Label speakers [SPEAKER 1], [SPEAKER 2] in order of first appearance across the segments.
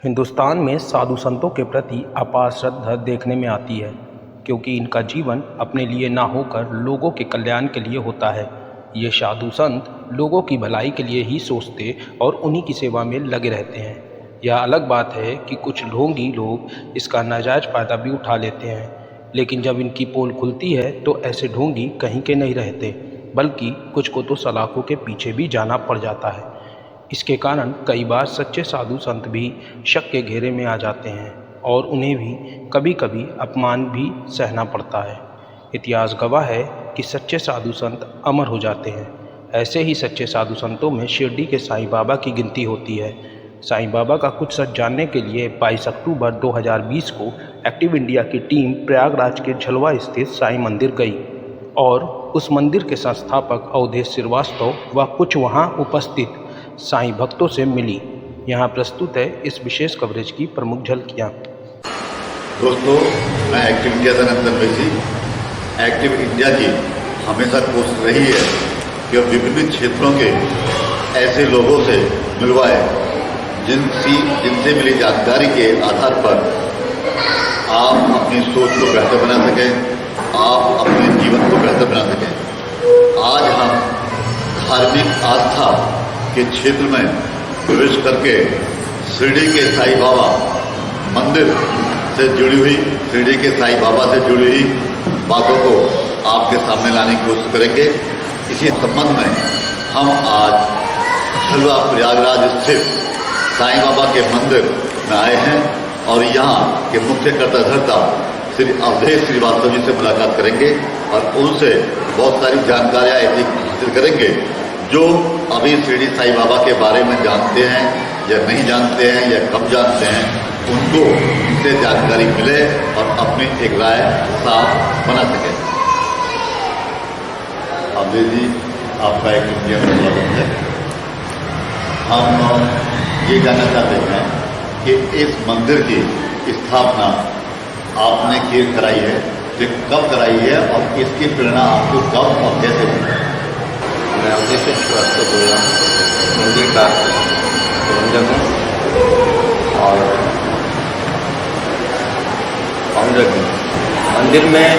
[SPEAKER 1] हिंदुस्तान में साधु संतों के प्रति अपार श्रद्धा देखने में आती है, क्योंकि इनका जीवन अपने लिए ना होकर लोगों के कल्याण के लिए होता है। ये साधु संत लोगों की भलाई के लिए ही सोचते और उन्हीं की सेवा में लगे रहते हैं। यह अलग बात है कि कुछ ढोंगी लोग इसका नाजायज फ़ायदा भी उठा लेते हैं, लेकिन जब इनकी पोल खुलती है तो ऐसे ढोंगी कहीं के नहीं रहते, बल्कि कुछ को तो सलाखों के पीछे भी जाना पड़ जाता है। इसके कारण कई बार सच्चे साधु संत भी शक के घेरे में आ जाते हैं और उन्हें भी कभी कभी अपमान भी सहना पड़ता है। इतिहास गवाह है कि सच्चे साधु संत अमर हो जाते हैं। ऐसे ही सच्चे साधु संतों में शिरडी के साईं बाबा की गिनती होती है। साईं बाबा का कुछ सच जानने के लिए 22 अक्टूबर 2020 को एक्टिव इंडिया की टीम प्रयागराज के झलवा स्थित साईं मंदिर गई और उस मंदिर के संस्थापक अवधेश श्रीवास्तव व कुछ वहां उपस्थित साईं भक्तों से मिली। यहाँ प्रस्तुत है इस विशेष कवरेज की प्रमुख झलकियाँ।
[SPEAKER 2] दोस्तों, मैं एक्टिव इंडिया का नंदन वैसी। एक्टिव इंडिया की हमेशा कोशिश रही है कि विभिन्न क्षेत्रों के ऐसे लोगों से मिलवाए जिनसे मिली जानकारी के आधार पर आप अपनी सोच को बेहतर बना सकें, आप अपने जीवन को बेहतर बना सकें। आज हम धार्मिक आस्था के क्षेत्र में प्रवेश करके शिरडी के साईं बाबा मंदिर से जुड़ी हुई, शिरडी के साईं बाबा से जुड़ी हुई बातों को आपके सामने लाने की कोशिश करेंगे। इसी संबंध में हम आज झलवा प्रयागराज स्थित साईं बाबा के मंदिर में आए हैं और यहाँ के मुख्य कर्ताधर्ता श्री अवधेश श्रीवास्तव जी से मुलाकात करेंगे और उनसे बहुत सारी जानकारियाँ ऐसी हासिल करेंगे जो अभी शिरडी साईं बाबा के बारे में जानते हैं या नहीं जानते हैं या कम जानते हैं, उनको इनसे जानकारी मिले और अपनी एक राय साफ बना सके। अवधेश जी, आपका एक इंडिया में स्वागत है। हम ये जानना चाहते हैं कि इस मंदिर की स्थापना आपने क्यों कराई है, फिर कब कराई है और इसकी प्रेरणा आपको कब और कैसे मिली?
[SPEAKER 3] मैं अवधेश श्रीवास्तव बोल रहा हूँ, मंदिर का प्रबंधक हूँ और फाउंडर हूँ। मंदिर में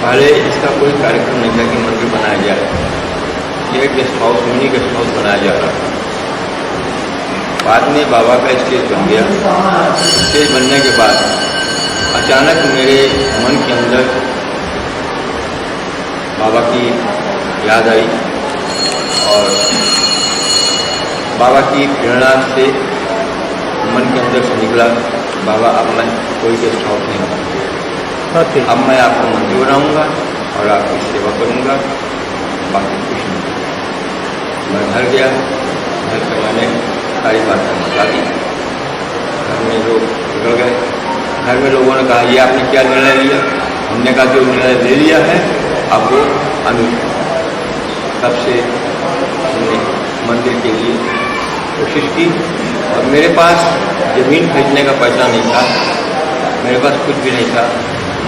[SPEAKER 3] पहले इसका कोई कार्यक्रम नहीं था कि मंदिर बनाया जाए। ये guest house, mini guest house बनाया जा रहा था। बाद में बाबा का स्टेज बन गया। स्टेज बनने के बाद अचानक मेरे मन के अंदर बाबा की याद आई और बाबा की प्रेरणा से मन के अंदर से निकला, बाबा अब मैं कोई गेस्ट हाउस नहीं बनाऊंगा, अब मैं आपको मंदिर बनाऊंगा और आपकी सेवा करूंगा, बाकी कुछ नहीं। मैं घर गया, घर पर मैंने सारी बातें बता दी। घर में लोग बिगड़ गए। घर में लोगों ने कहा, ये आपने क्या निर्णय लिया? हमने कहा जो निर्णय ले लिया है अब वो अनुचित। तब से हमने मंदिर के लिए कोशिश की और मेरे पास ज़मीन खरीदने का पैसा नहीं था, मेरे पास कुछ भी नहीं था।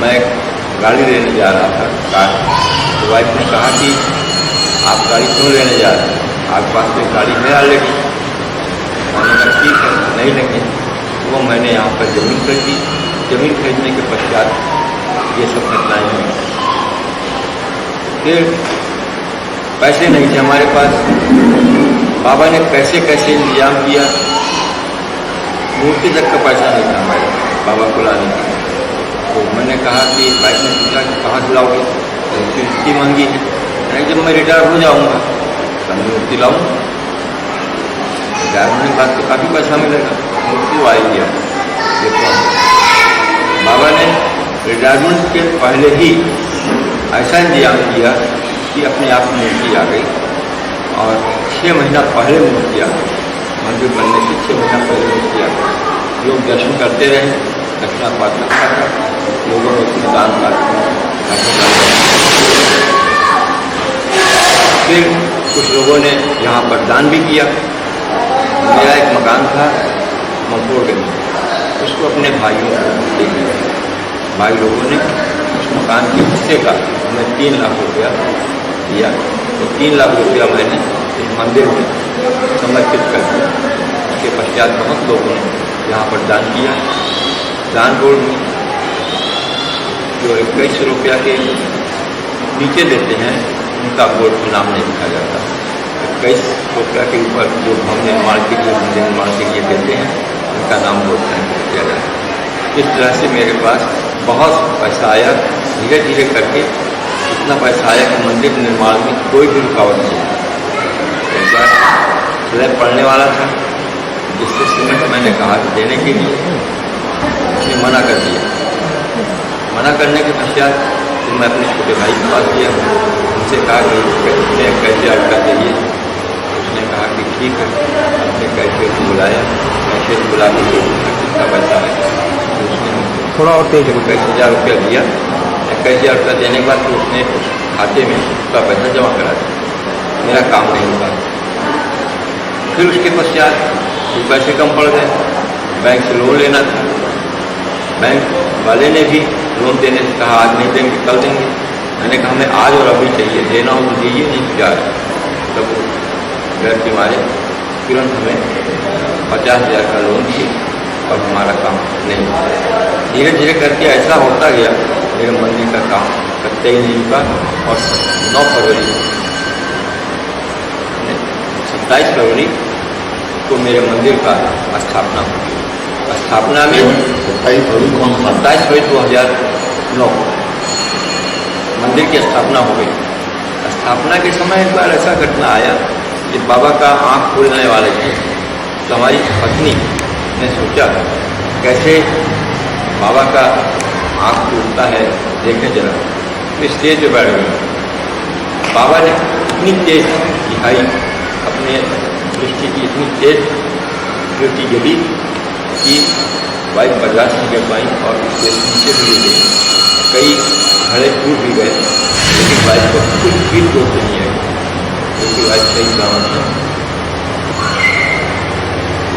[SPEAKER 3] मैं गाड़ी लेने जा रहा था, कार। तो वाइफ ने कहा कि आप गाड़ी क्यों लेने जा रहे हैं, आपके पास कोई गाड़ी है ऑलरेडी? मैंने कहा ठीक है, नहीं लेंगे। वो मैंने यहाँ पर ज़मीन खरीदी। ज़मीन खरीदने के पश्चात ये सब घटनाएँ हुई। फिर पैसे नहीं थे हमारे पास। बाबा ने कैसे कैसे इंतजाम किया, मूर्ति तक का पैसा नहीं था हमारे बाबा को लाने का। तो मैंने कहा कि भाई ने पूछा कि कहाँ से लाओगे? मूर्ति इतनी महंगी है। नहीं, जब मैं रिटायर हो जाऊँगा तब मैं मूर्ति लाऊँगा। रिटायर होने के बाद तो काफ़ी पैसा मिलेगा, मूर्ति वो आएगी। देखो, बाबा ने रिटायरमेंट के पहले ही ऐसा इंतजाम किया कि अपने आप मूर्ति आ गई और 6 महीना पहले मूर्ति आ गई। मंदिर बनने से 6 महीना पहले मूर्ति आ गई। लोग दर्शन करते रहे, दक्षिणा पात्र रखा था, लोगों ने उसमें दान फिर कुछ लोगों ने यहाँ पर दान भी किया। मेरा एक मकान था मकोड़ गंज, उसको अपने भाइयों को दे दिया। भाई लोगों ने उस मकान के हिस्से का हमें 3 लाख रुपया दिया। तो 3 लाख रुपया मैंने इस मंदिर में समर्पित कर दिया। उसके पश्चात बहुत लोगों ने यहाँ पर दान किया। दान बोर्ड में जो 21 रुपया के नीचे देते हैं उनका बोर्ड का नाम नहीं लिखा जाता। 21 रुपया के ऊपर जो भवन निर्माण के लिए, मंदिर निर्माण के लिए देते हैं उनका नाम बोर्ड नहीं किया जाता। इस तरह से मेरे पास बहुत पैसा आया। धीरे धीरे करके इतना पैसा आया कि मंदिर निर्माण में कोई भी रुकावट नहीं। एक बार स्लैब पड़ने वाला था, जिससे सीमेंट मैंने कहा कि देने के लिए, उसने मना कर दिया। मना करने के पश्चात फिर मैं अपने छोटे भाई के पास गया, उनसे कहा कि इतने कैसे आपका चाहिए। उसने कहा कि ठीक है। अपने कैसे को बुलाया, कैसे बुला के कितना पैसा है तो उसने
[SPEAKER 1] थोड़ा और तेज
[SPEAKER 3] 21,000 रुपया दिया। 21,000 रुपया देने के बाद फिर उसने उस खाते में उसका पैसा जमा करा दिया। मेरा काम नहीं हुआ। फिर उसके पश्चात कुछ पैसे कम पड़ गए, बैंक से लोन लेना था। बैंक वाले ने भी लोन देने से कहा आज नहीं देंगे, कल देंगे। मैंने कहा हमें आज और अभी चाहिए, देना हो तो दीजिए, नहीं तो जाए। तब डर के मारे तुरंत हमें 50,000 का लोन दिए और हमारा काम नहीं हुआ। धीरे धीरे करके ऐसा होता गया, मेरे मंदिर का काम करते ही नहीं हुआ। और 9 फरवरी 27 फरवरी को मेरे मंदिर का स्थापना हुई। स्थापना में
[SPEAKER 2] 27 फरवरी
[SPEAKER 3] 2009 मंदिर की स्थापना हो गई। स्थापना के समय एक बार ऐसा घटना आया कि बाबा का आँख खुलने वाले थे, तो हमारी पत्नी ने सोचा कैसे बाबा का आँख खुलता है देखें जरा। तो स्टेज पर बैठ गए। बाबा ने इतनी तेज दिखाई, अपने दृष्टि की इतनी तेज ज्योति जली कि बाइक बर्दाश्त नहीं कर पाई और उसके नीचे भी गिर गई। कई घड़े टूट भी गए, लेकिन बाइक को कुछ भी चोट नहीं आई, क्योंकि बाइक सही सलामत था।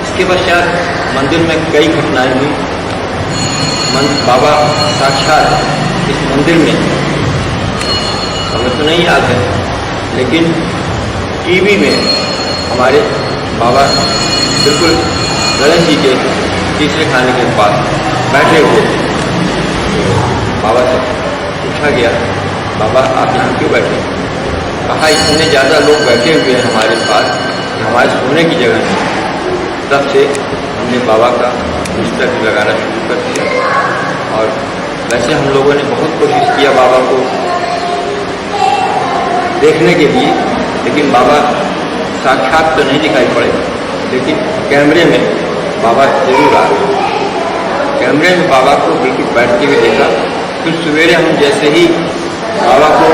[SPEAKER 3] इसके पश्चात मंदिर में कई घटनाएं हुई। बाबा साक्षात इस मंदिर में, हमें तो नहीं याद है, लेकिन टीवी में हमारे बाबा बिल्कुल गणेश जी के तीसरे खाने के पास बैठे हुए थे। बाबा से पूछा गया, बाबा आप यहाँ क्यों बैठे? कहा इतने ज़्यादा लोग बैठे हुए हैं हमारे पास, हमारे सोने की जगह नहीं। तब से हमने बाबा का बिस्तर भी लगाना शुरू कर दिया। और वैसे हम लोगों ने बहुत कोशिश किया बाबा को देखने के लिए, लेकिन बाबा साक्षात तो नहीं दिखाई पड़े, लेकिन कैमरे में बाबा जरूर आ गए। कैमरे में बाबा को बिल्कुल बैठते हुए देखा। फिर सवेरे हम जैसे ही बाबा को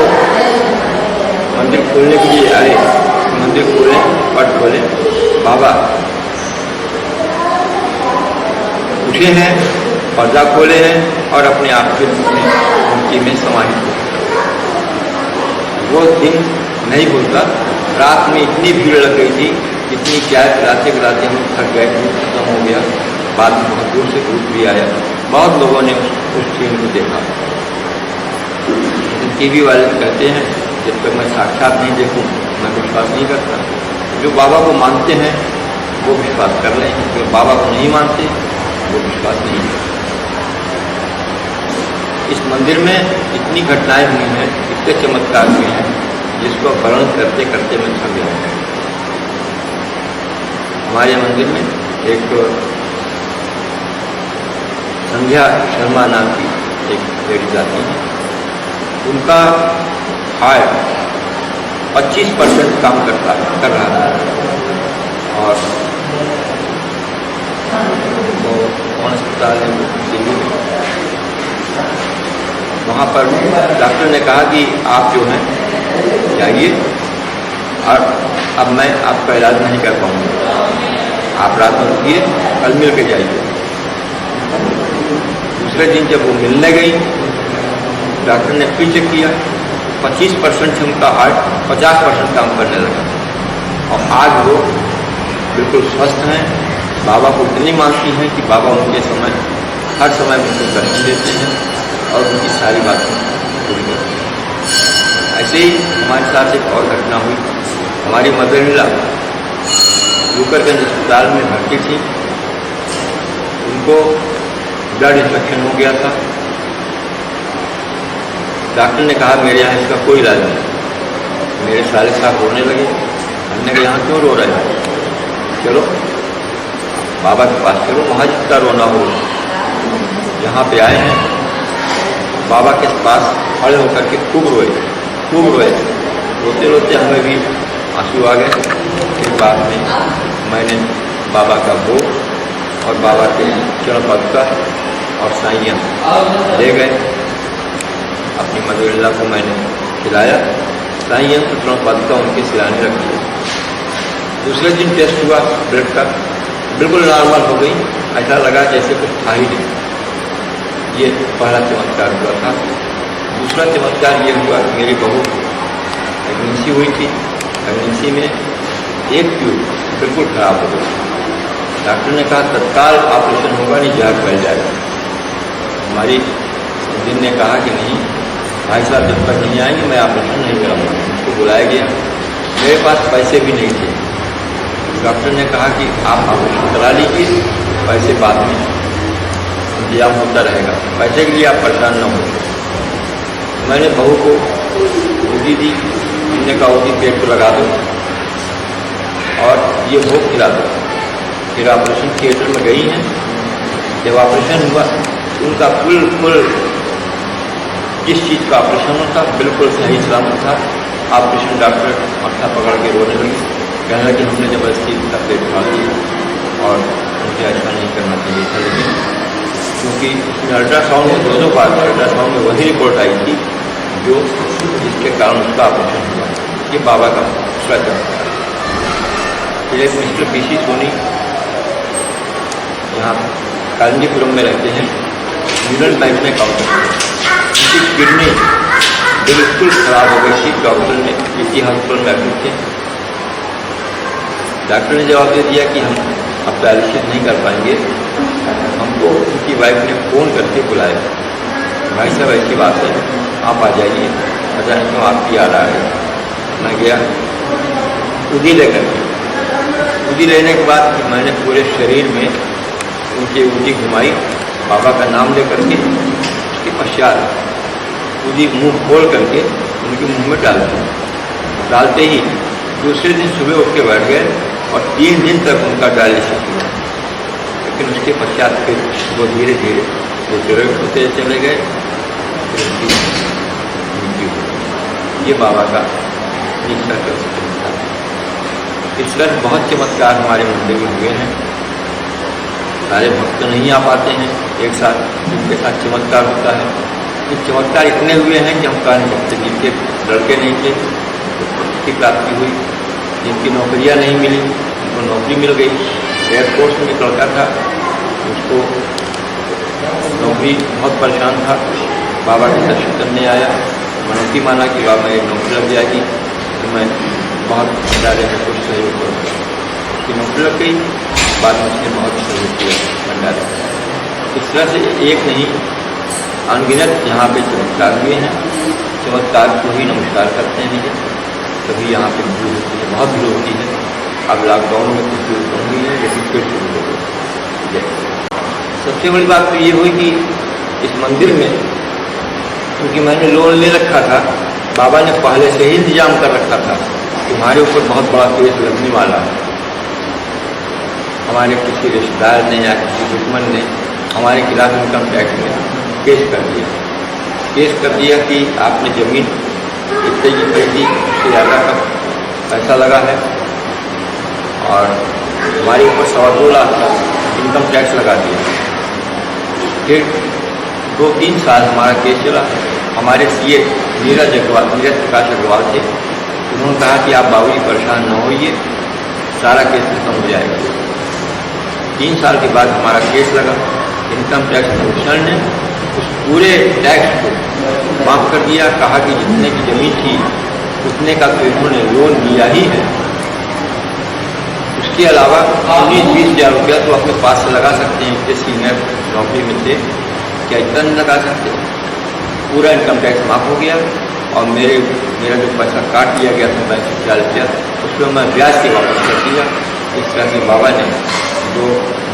[SPEAKER 3] मंदिर खोलने के लिए आए, मंदिर खोले, पट खोले, बाबा उठे हैं, पर्दा खोले हैं और अपने आप के मूर्ति में समाहित हो। वो दिन नहीं भूलता। रात में इतनी भीड़ लग गई थी, इतनी चाय पिलाते पिलाते हम थक गए, दूध खत्म हो गया। बाद में बहुत दूर से दूध भी आया। बहुत लोगों ने उस सीन को देखा। टीवी वाले कहते हैं जब तक मैं साक्षात नहीं देखूं मैं विश्वास नहीं करता। जो बाबा को मानते हैं वो विश्वास कर लें, जो बाबा को नहीं मानते वो विश्वास नहीं करते। इस मंदिर में इतनी घटनाएं हुई हैं, इतने चमत्कार हुए हैं, जिसको वर्णन करते करते मैं थक गया। हमारे मंदिर में एक संध्या शर्मा नाम की एक लेडीज आती है। उनका हार्ट 25% काम कर रहा था और वो कौन अस्पताल है दिल्ली में, वहाँ पर डॉक्टर ने कहा कि आप जो हैं जाइए और अब मैं आपका इलाज नहीं कर पाऊँगा, आप रात में रुकिए, कल मिल के जाइए। दूसरे दिन जब वो मिलने गई, डॉक्टर ने फिर चेक किया, 25% से उनका हार्ट 50% काम करने लगा और आज वो बिल्कुल स्वस्थ हैं। बाबा को इतनी मानती हैं कि बाबा उनके समय हर समय उनको दर्शन देते हैं और उनकी सारी बातें पूरी करते हैं। ऐसे ही हमारे साथ एक और घटना हुई। हमारी मदर-इन-लॉ लूकरगंज अस्पताल में भर्ती थी। उनको ब्लड इन्फेक्शन हो गया था। डॉक्टर ने कहा मेरे यहाँ इसका कोई इलाज नहीं। मेरे साले साहब रोने लगे। हमने कहा यहाँ क्यों रो रहे हैं? चलो बाबा के पास चलो, वहाँ जितना रोना हो। यहाँ पे आए हैं, बाबा के पास खड़े होकर के खूब रोए। रोते रोते हमें भी आंसू आ गए। फिर बाद में मैंने बाबा का भोग और बाबा के चरण पद और साइयाँ ले गए। अपनी मदरसा को मैंने खिलाया। साइयाँ तो चरण पद उनके सिराने रख दिया। दूसरे दिन टेस्ट हुआ ब्लड का, बिल्कुल नॉर्मल हो गई। ऐसा लगा जैसे कुछ था ही नहीं। ये पहला चमत्कार हुआ था। दूसरा चमत्कार ये हुआ कि मेरी बहू प्रेगनेंसी हुई थी। प्रेगनेंसी में एक ट्यूब बिल्कुल खराब हो गई। डॉक्टर ने कहा तत्काल ऑपरेशन होगा, नहीं जहर फैल जाएगा। हमारी दिन ने कहा कि नहीं भाई साहब, जब तक नहीं आएंगे मैं ऑपरेशन नहीं कराऊंगा। उसको बुलाया गया। मेरे पास पैसे भी नहीं थे। डॉक्टर ने कहा कि आप ऑपरेशन करा लीजिए, पैसे बाद में इंतजाम होता रहेगा, पैसे के लिए आप परेशान न हो। मैंने बहू को उदी दी। हमने कहा उदी पेट को लगा दो और ये भोग खिला दो। फिर ऑपरेशन थिएटर में गई हैं। जब ऑपरेशन हुआ उनका बिल्कुल जिस चीज़ का ऑपरेशन होता बिल्कुल सही सलामत था। ऑपरेशन डॉक्टर माथा पकड़ के रोने लगी, कहने लगी हमने जबरदस्ती का पेट फाड़ दिया और मुझे ऐसा नहीं करना चाहिए था। लेकिन क्योंकि उसमें अल्ट्रासाउंड में 200 बार अल्ट्रासाउंड में वही रिपोर्ट आई थी जो जिसके कारण उसका ऑपरेशन हुआ। ये बाबा का दूसरा चमत्कार। फिर एक मिस्टर पीसी सोनी यहाँ कांजीपुरम में रहते हैं, यूनियन बैंक में काम करते हैं। उनकी किडनी बिल्कुल खराब हो गई थी। डॉक्टर ने किसी हॉस्पिटल में एडमिट थे। डॉक्टर ने जवाब दे दिया कि हम अब डायलिसिस नहीं कर पाएंगे। हमको उनकी वाइफ ने फ़ोन करके बुलाया, भाई साहब ऐसी बात है, आप आ जाइए। पता नहीं क्यों आपकी याद आ रही। मैं गया उदी लेकर के। उदी लेने के बाद मैंने पूरे शरीर में उनकी उदी घुमाई, बाबा का नाम लेकर के। उसके पश्चात उदी मुंह खोल करके उनके मुंह में डालते ही दूसरे दिन सुबह उठ के बैठ गए और 3 दिन तक उनका डायलिसिस हुआ। लेकिन उसके पश्चात फिर वो धीरे धीरे डिटेरियोरेट होते चले गए। फिर उनकी मृत्यु हुई। ये बाबा का तीसरा चमत्कार था। इस तरह बहुत चमत्कार हमारे मंदिर में हुए हैं। सारे भक्त नहीं आ पाते हैं एक साथ, जिनके साथ चमत्कार होता है। ये चमत्कार इतने हुए हैं कि हम कह नहीं सकते। जिनके लड़के नहीं थे उसकी प्राप्ति हुई, जिनकी नौकरियां नहीं मिली उनको नौकरी मिल गई। एयरफोर्स में एक लड़का था, उसको नौकरी बहुत परेशान था, बाबा के दर्शन करने आया, मनौती माना कि बाबा ये नौकरी लग जाएगी तो मैं बहुत भंडारे में कुछ सहयोग करूँगा। उसकी नौकरी लग गई। बाद में उसने बहुत सहयोग किया भंडारे। इस तरह से एक नहीं अनगिनत यहाँ पे चमत्कार हुए हैं। चमत्कार को ही नमस्कार करते हैं भैया। कभी यहाँ पे भीड़ होती है, बहुत भीड़ होती है। अब लॉकडाउन में कुछ भीड़ कम हुई है, लेकिन फिर शुरू हो गई। सबसे बड़ी बात तो ये हुई कि इस मंदिर में, क्योंकि मैंने लोन ले रखा था, बाबा ने पहले से ही इंतजाम कर रखा था, तुम्हारे ऊपर बहुत बड़ा केस लगने वाला है। हमारे किसी रिश्तेदार ने या किसी दुश्मन ने हमारे खिलाफ इनकम टैक्स में केस कर दिया कि आपने ज़मीन इतने की खरीदी, उससे ज़्यादा का पैसा लगा है और हमारे ऊपर 2.25 लाख का इनकम टैक्स लगा दिया। फिर 2-3 साल हमारा केस चला। हमारे सीए नीरज प्रकाश अग्रवाल थे। उन्होंने कहा कि आप बाबूजी परेशान न होइए, सारा केस खत्म हो जाएगा। 3 साल के बाद हमारा केस लगा। इनकम टैक्स कमिश्नर ने उस पूरे टैक्स को माफ़ कर दिया। कहा कि जितने की ज़मीन थी उतने का तो इन्होंने लोन लिया ही है, उसके अलावा 19-20 हज़ार रुपया तो अपने पास से लगा सकते हैं। इतने सीनियर नौकरी में थे, क्या इतना नहीं लगा सकते? पूरा इनकम टैक्स माफ़ हो गया और मेरा जो पैसा काट लिया गया था बैंक से 4 रुपया, उसमें मैं ब्याज के वापस कर दिया। इस तरह से बाबा ने जो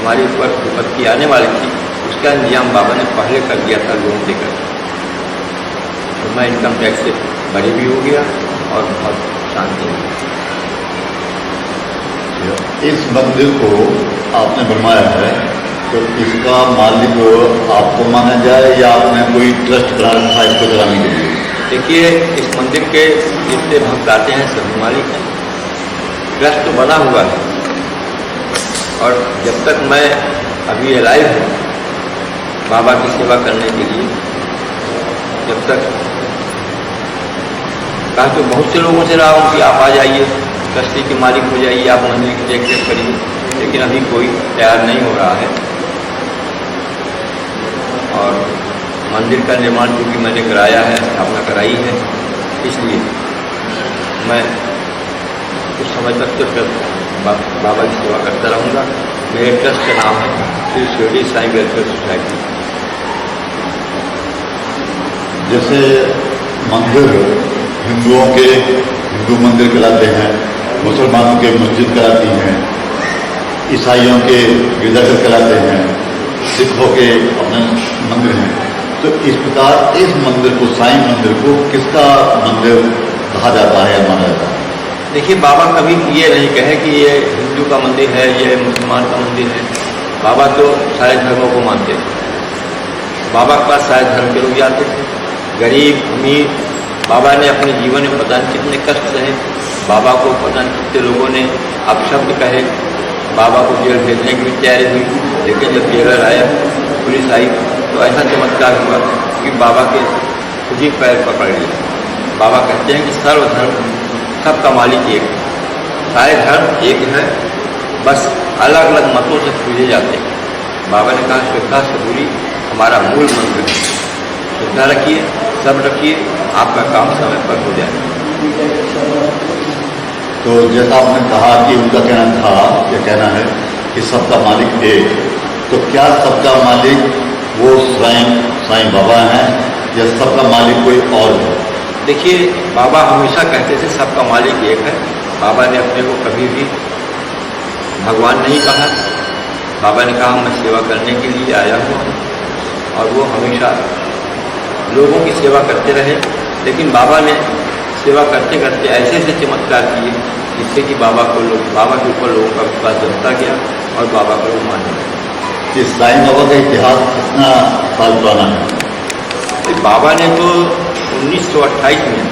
[SPEAKER 3] हमारे ऊपर विपत्ति आने वाली थी, उसका इंतजाम बाबा ने पहले कर दिया था लोन देकर। तो मैं इनकम टैक्स से बरी भी हो गया और बहुत शांति मिली।
[SPEAKER 2] इस मंदिर को आपने बनवाया है, तो इसका मालिक आपको माना जाए या आपने कोई ट्रस्ट बना रखा है इसको चलाने के लिए?
[SPEAKER 3] देखिए, इस मंदिर के जितने भक्त आते हैं सभी मालिक हैं। ट्रस्ट तो बना हुआ है और जब तक मैं अभी अलाइव हूँ बाबा की सेवा करने के लिए, जब तक कहा तो बहुत से लोगों से रहा हूँ कि आप आ जाइए, ट्रस्टी के मालिक हो जाइए, आप मंदिर की देख रेख करिए, लेकिन अभी कोई तैयार नहीं हो रहा है। और मंदिर का निर्माण क्योंकि मैंने कराया है, स्थापना कराई है, इसलिए मैं कुछ समय तक तो बाबा की सेवा करता रहूँगा। मेरे ट्रस्ट का नाम है श्री शिरडी साईं वेलफेयर सोसाइटी।
[SPEAKER 2] जैसे मंदिर हिंदुओं के हिंदू मंदिर कहलाते हैं, मुसलमानों के मस्जिद कहलाती हैं, ईसाइयों के गिरजाघर कहलाते हैं, सिखों के अपने मंदिर हैं, तो इस प्रकार इस मंदिर को, साईं मंदिर को किसका मंदिर कहा जाता है या माना जाता है?
[SPEAKER 3] देखिए, बाबा कभी ये नहीं कहे कि ये हिंदू का मंदिर है, ये मुसलमान का मंदिर है। बाबा तो सारे धर्मों को मानते थे। बाबा के पास सारे धर्म के लोग जाते थे, गरीब अमीर। बाबा ने अपने जीवन में पता नहीं कितने कष्ट सहे, बाबा को पता नहीं कितने लोगों ने अपशब्द कहे, बाबा को जेल भेजने की भी तैयारी हुई, लेकिन जब जेलर आया, पुलिस आई, तो ऐसा चमत्कार हुआ कि बाबा के खुद ही पैर पकड़ लिए। बाबा कहते हैं कि सर्वधर्म सबका मालिक एक है, सारे धर्म एक है, बस अलग अलग मतों से पूजे जाते हैं। बाबा ने कहा श्रद्धा सबूरी हमारा मूल मंत्र है, श्रद्धा रखिए, सब रखिए, आपका काम समय पर हो जाए।
[SPEAKER 2] तो जैसा आपने कहा कि उनका कहना था, यह कहना है कि सबका मालिक एक, तो क्या सबका मालिक वो स्वयं साईं बाबा हैं या सबका मालिक कोई और है?
[SPEAKER 3] देखिए, बाबा हमेशा कहते थे सबका मालिक एक है। बाबा ने अपने को कभी भी भगवान नहीं कहा। बाबा ने कहा मैं सेवा करने के लिए आया हूँ, और वो हमेशा लोगों की सेवा करते रहे। लेकिन बाबा ने सेवा करते करते ऐसे ऐसे चमत्कार किए जिससे कि बाबा के ऊपर लोगों का विश्वास जमता गया और बाबा को मानने लगे।
[SPEAKER 2] इस साईं बाबा का इतिहास कितना साल पुराना है?
[SPEAKER 3] तो बाबा ने तो 1928 में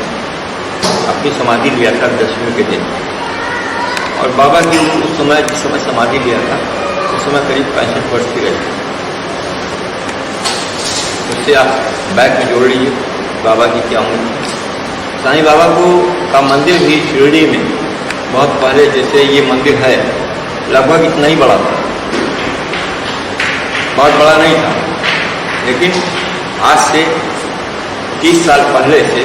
[SPEAKER 3] अपनी समाधि लिया था 10वीं के दिन, और बाबा की उस समय जिस समय समाधि लिया था उस समय करीब 65 वर्ष की रही। उससे आप बैक में जोड़ लीजिए बाबा की क्या उम्र। साईं बाबा का मंदिर भी शिरडी में बहुत पहले जैसे ये मंदिर है लगभग इतना ही बड़ा था, बहुत बड़ा नहीं था, लेकिन आज से 30 साल पहले से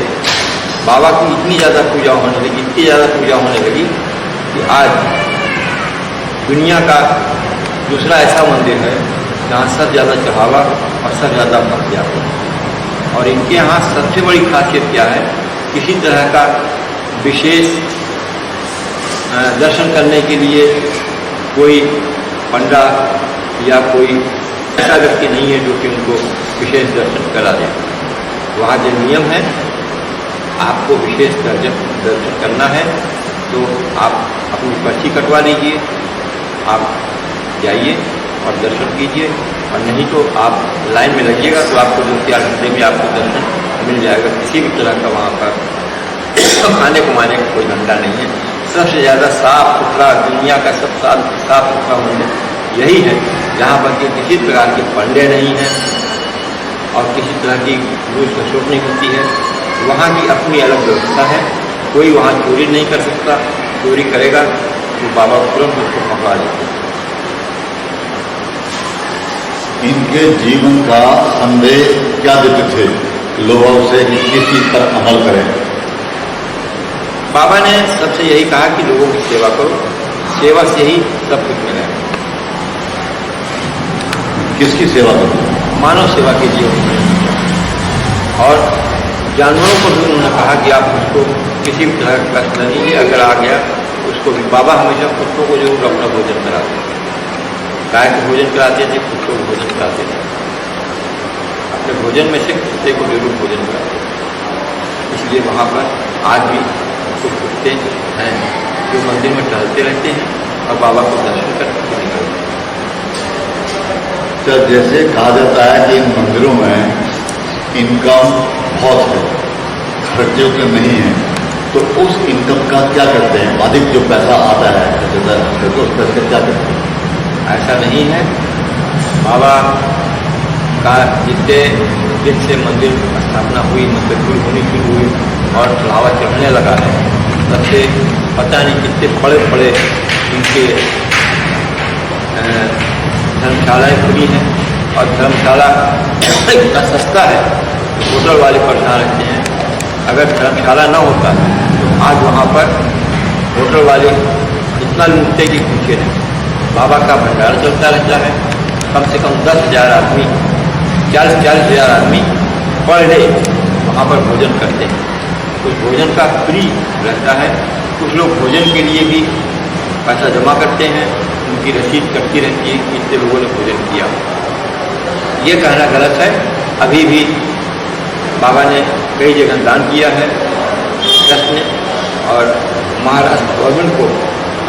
[SPEAKER 3] बाबा की इतनी ज़्यादा पूजा होने लगी कि आज दुनिया का दूसरा ऐसा मंदिर है जहाँ सबसे ज़्यादा चढ़ावा और सबसे ज़्यादा भक्त जाते हैं। और इनके यहाँ सबसे बड़ी खासियत क्या है, किसी तरह का विशेष दर्शन करने के लिए कोई पंडा या कोई ऐसा व्यक्ति नहीं है जो कि उनको विशेष दर्शन करा दे। वहाँ जो नियम है, आपको विशेष दर्शन करना है तो आप अपनी पर्ची कटवा लीजिए, आप जाइए और दर्शन कीजिए, और नहीं तो आप लाइन में लगिएगा तो आपको 2-4 घंटे में आपको दर्शन मिल जाएगा। किसी भी तरह का वहाँ पर खाने कमाने का कोई धंधा नहीं है। सबसे ज़्यादा साफ सुथरा, दुनिया का सब साफ सुथरा मंदिर यही है जहाँ पर कि किसी प्रकार के पंडे नहीं हैं और किसी तरह की घूस खसोट नहीं होती है। वहाँ की अपनी अलग व्यवस्था है, कोई वहाँ चोरी नहीं कर सकता, चोरी करेगा तो बाबा तुरंत उसको पकड़ा लेते हैं।
[SPEAKER 2] इनके जीवन का संदेश क्या देते थे लोगों से कि किस चीज़ पर अमल करें?
[SPEAKER 3] बाबा ने सबसे यही कहा कि लोगों की सेवा करो, सेवा से ही सब कुछ मिलेगा।
[SPEAKER 2] किसकी सेवा करो?
[SPEAKER 3] मानव सेवा कीजिए और जानवरों को भी उन्होंने कहा कि आप उसको किसी भी तरह का कष्ट न दीजिए, अगर आ गया उसको भी। बाबा हमेशा कुत्तों को जरूर अपना भोजन कराते हैं। गाय को भोजन कराते थे, कुत्तों को भोजन कराते थे। अपने भोजन में से कुत्ते को जरूर भोजन कराते थे। इसलिए वहाँ पर आज भी कुछ कुत्ते हैं जो मंदिर में टहलते रहते हैं और बाबा को दर्शन करके निकलते हैं।
[SPEAKER 2] तो जैसे कहा जाता है कि इन मंदिरों में इनकम बहुत है, खर्चे उतने नहीं हैं, तो उस इनकम का क्या करते हैं? अधिक जो पैसा आता है तो उस पैसे का क्या करते हैं?
[SPEAKER 3] ऐसा नहीं है। बाबा का जितने दिन से मंदिर स्थापना हुई, मंदिर शुरू होनी शुरू हुई और चढ़ावा चढ़ने लगा है, तब से पता नहीं कितने बड़े बड़े इनके धर्मशालाएँ खुली हैं। और धर्मशाला इतना सस्ता है, होटल वाले परेशान रहते हैं। अगर धर्मशाला न होता तो आज वहाँ पर होटल वाले इतना लूटते कि पूछे नहीं। बाबा का भंडार चलता रहता है, कम से कम 10,000 आदमी, 40,000 आदमी पर डे वहाँ पर भोजन करते हैं। कुछ भोजन का फ्री रहता है, कुछ लोग भोजन के लिए भी पैसा जमा करते हैं, उनकी रसीद कटती रहती है कि इतने लोगों ने भोजन किया। ये कहना गलत है। अभी भी बाबा ने कई जगह दान किया है ट्रस्ट ने, और महाराष्ट्र गवर्नमेंट को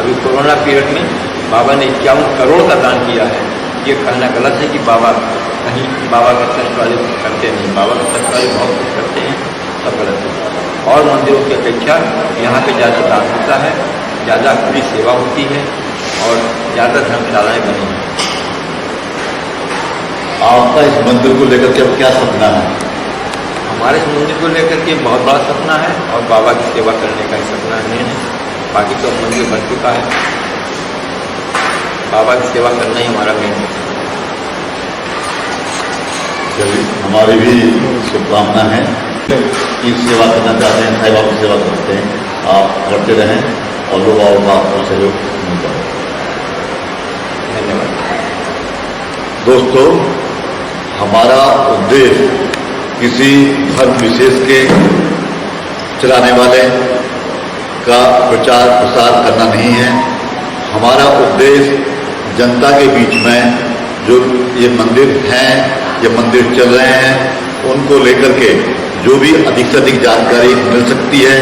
[SPEAKER 3] अभी कोरोना पीरियड में बाबा ने 51 करोड़ का दान किया है। ये कहना गलत है कि बाबा कहीं बाबा के ट्रस्ट वाले कुछ करते नहीं। बाबा के ट्रस्ट वाले बहुत कुछ करते हैं, सब गलत है। और मंदिरों की अपेक्षा यहाँ पे ज़्यादा दान होता है, ज़्यादा पूरी सेवा होती है और ज़्यादा धर्मशालाएँ बनी हैं।
[SPEAKER 2] आपका इस मंदिर को लेकर के अब क्या सपना है?
[SPEAKER 3] हमारे इस मंदिर को लेकर के बहुत बड़ा सपना है और बाबा की सेवा करने का ही सपना है। बाकी तो मंदिर बन चुका है, बाबा की सेवा करना ही हमारा मेन है।
[SPEAKER 2] चलिए, हमारी भी शुभकामना है कि सेवा करना चाहते हैं, साईं बाबा की सेवा करते हैं, आप करते रहें और लोग का आपको सहयोग मिलता है।
[SPEAKER 3] धन्यवाद।
[SPEAKER 2] दोस्तों, हमारा उद्देश्य किसी धर्म विशेष के चलाने वाले का प्रचार प्रसार करना नहीं है। हमारा उद्देश्य जनता के बीच में जो ये मंदिर हैं, ये मंदिर चल रहे हैं, उनको लेकर के जो भी अधिक से अधिक जानकारी मिल सकती है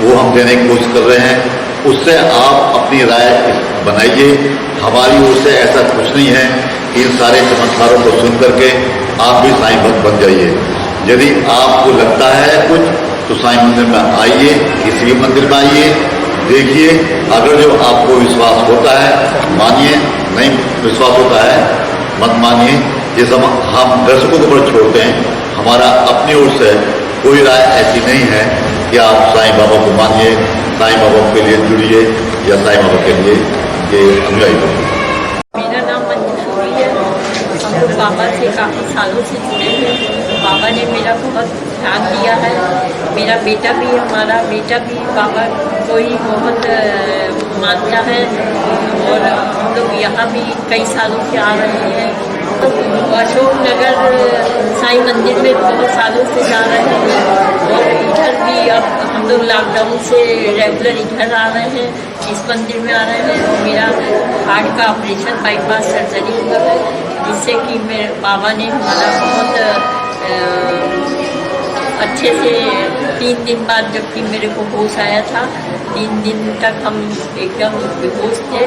[SPEAKER 2] वो हम देने की कोशिश कर रहे हैं। उससे आप अपनी राय बनाइए। हमारी ओर से ऐसा कुछ नहीं है कि इन सारे चमत्कारों को सुन करके आप भी साईं भक्त बन जाइए। यदि आपको लगता है कुछ तो साईं मंदिर में आइए, किसी भी मंदिर में आइए, देखिए। अगर जो आपको विश्वास होता है मानिए, नहीं विश्वास होता है मत मानिए। ये सब हम दर्शकों के ऊपर छोड़ते हैं। हमारा अपनी ओर से कोई राय ऐसी नहीं है कि आप साईं बाबा को मानिए, साईं बाबा के लिए जुड़िए या साईं बाबा के लिए ये अनुयायी बनिए।
[SPEAKER 4] मेरा नाम मंजूरी है। हम लोग बाबा से काफ़ी सालों से जुड़े हैं। बाबा ने मेरा बहुत ध्यान दिया है। मेरा बेटा भी, हमारा बेटा भी बाबा को ही बहुत मानता है और हम लोग यहाँ भी कई सालों से आ रहे हैं। तो अशोक नगर साईं मंदिर में बहुत सालों से जा रहे हैं और इधर भी अब हम लोग लॉकडाउन से रेगुलर इधर आ रहे हैं, इस मंदिर में आ रहे हैं। और मेरा हार्ट का ऑपरेशन, बाईपास सर्जरी हुआ है, जिससे कि मेरे बाबा ने हमारा बहुत अच्छे से 3 दिन बाद, जबकि मेरे को होश आया था, 3 दिन तक हम एकदम बेहोश थे।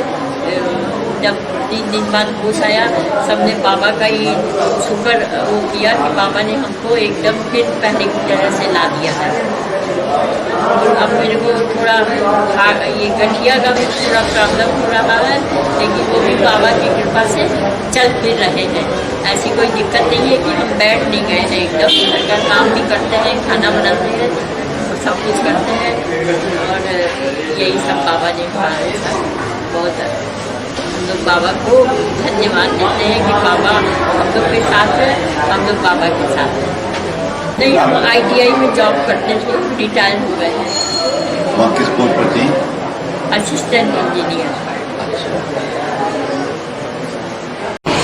[SPEAKER 4] जब 3 दिन बाद होश आया, सबने बाबा का ही शुक्र वो किया कि बाबा ने हमको एकदम फिर पहले की तरह से ला दिया है। और अब मेरे को थोड़ा ये गठिया का भी थोड़ा प्रॉब्लम हो रहा है, लेकिन वो भी बाबा की कृपा से चल फिर रहे हैं। ऐसी कोई दिक्कत नहीं है कि हम बैठ नहीं गए हैं। एकदम घर का काम भी करते हैं, खाना बनाते हैं, सब कुछ करते हैं और यही सब बाबा ने बहुत हम लोग बाबा को धन्यवाद देते हैं कि बाबा हम लोग के साथ है, हम लोग बाबा के साथ हैं। नहीं, हम ITI में जॉब करते थे, रिटायर हो गए हैं।
[SPEAKER 2] वहाँ किस पोस्ट पर थी?
[SPEAKER 4] Assistant engineer.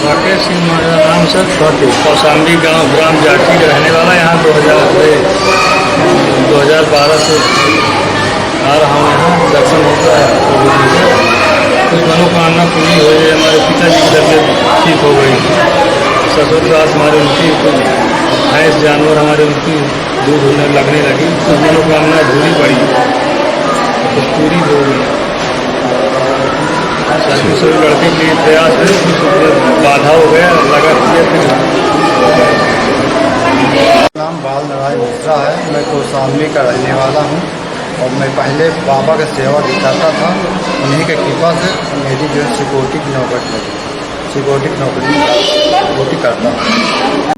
[SPEAKER 5] राकेश सिंह मेरा नाम सर, कौशाम्बी गांव ग्राम जाटी का रहने वाला। यहाँ 2012 से आ रहा हूँ। यहाँ दर्शन होता है कुछ मनोकामना पूरी हो गई, हमारे पिताजी की तबीयत ठीक हो गई, ससुर सास हमारे उनकी कुछ भैंस जानवर हमारे उनकी दूध होने लगने लगी, कुछ मनोकामना अधूरी पड़ी, कुछ पूरी हो गई। सभी लड़के के लिए प्रयास है, कुछ बाधा हो गया, लगा दिया फिर।
[SPEAKER 6] नाम बाल नारायण मिश्रा है। मैं कौशाम्बी का रहने वाला हूँ और मैं पहले बाबा का सेवा भी करता था। उन्हीं के कृपा से मेरी जो है सिक्योरिटी की नौकरी लगी, सिक्योरिटी की नौकरी करता हूँ।